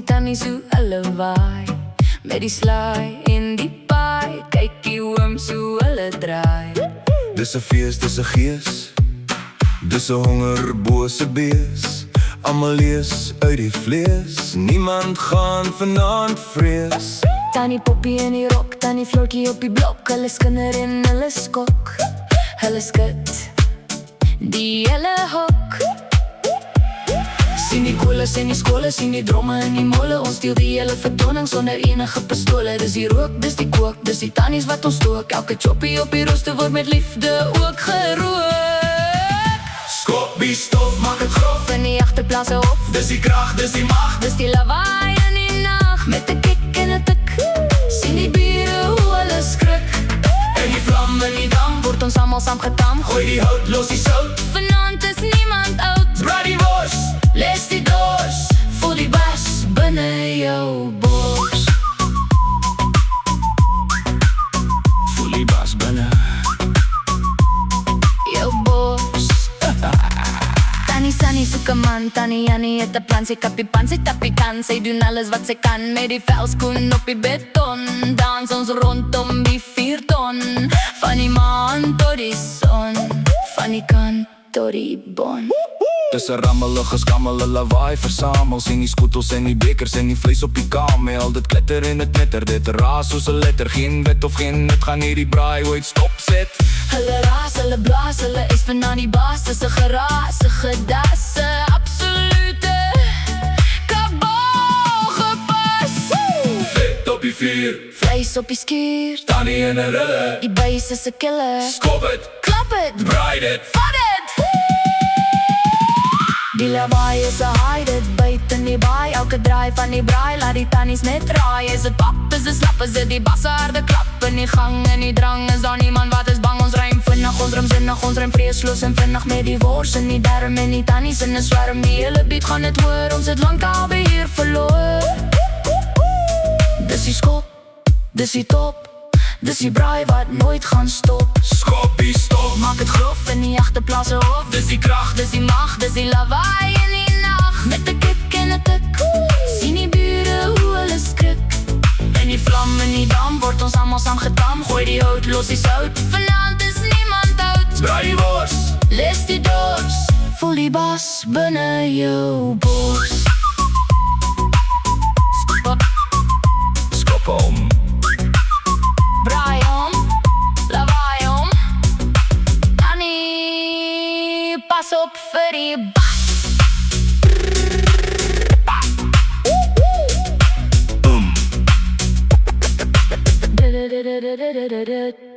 tannie so hulle waai met die slaai in die paai. Kyk die oom so hulle draai. Dis 'n fees, dis 'n gees, dis 'n hongerbose bees. Almal lees uit die vlees, niemand gaan vanaand vrees. Tannie Poppie in die rok, tannie Floortjie op die blok. Hulle skinder en hulle skok, hulle skud die hele hok. Sien die kolle, sien die skole, sien die dromme in die molle. Ons steel die hele vertoning sonder enige pistole. Dis die rook, dis die kook, dis die tannies wat ons stook. Elke choppie op die rooster word met liefde ook gerook. Skoppie stof, maak het grof in die agterplaas hof. Dis die krag, dis die mag, dis die lawaai in die nag. Met 'n kik en 'n tik, sien die bure hoe hulle skrik. en die vlam in die dam. Word ons almal saam getam. Gooi die hout, los die sout. Vanaand is niemand oud. Braai die wors, Les die doors, voel die bas binne jou bors. voel die bas binne Jou bors. Tannie Sunny soek 'n man, tannie Jannie het 'n plan. Sy kappie pan, sy tappie kan, sy doen alles wat sy kan. Met die velskoen op die beton, dans ons rondom die 4 ton. Van die maan tot die son, van die kant tot die bon. Dis 'n rammelige, skammele lawaai versamel. Sien die skotels en die bekers en die vlees op die kamel. Dit kletter en dit netter, dit raas soos 'n letter. Geen wet of geen nut gaan hierdie braai ooit stopset. Hulle raas, hulle blaas, hulle is vanaand die baas. Dis 'n geraas, 'n gedas, 'n absolute kabal gepas. Vet op die vuur, Vleis op die skuur, tannie in 'n rille. die buis is 'n killer. Skop het, Klap het, braai dit. vat het. Die lawaai is 'n haai, dit byt in die baai. Elke draai van die braai, laat die tannies net raai. Is het pap, is het slap, is dit die basse harde klap. In die gang en die drang, is daar niemand wat is bang. Ons ruim vinnig, ons ruim zinnig, ons ruim vreesloos en vinnig. Met die wors en die derm en die tannies in 'n swerm. Die hele beat gaan het hoor, ons het lang al beheer verloor. Dis die skop, dis die top, dis die braai wat nooit gaan stop. Skoppie stop, Maak het grof in die agterplaas hof. dis die krag, Dis die mag, dis die lawaai in die nag. Met 'n kik en 'n tik, sien die bure hoe hulle skrik. En die vlam in die dam, word ons almal saam getam. Gooi die hout, los die sout, vanaand is niemand oud. braai die wors. Les die doors, voel die bas binne jou bors. Skop om, Braai om, lawaai om. Tannie, pas op vir die bas. boom. Da da da da da da da da.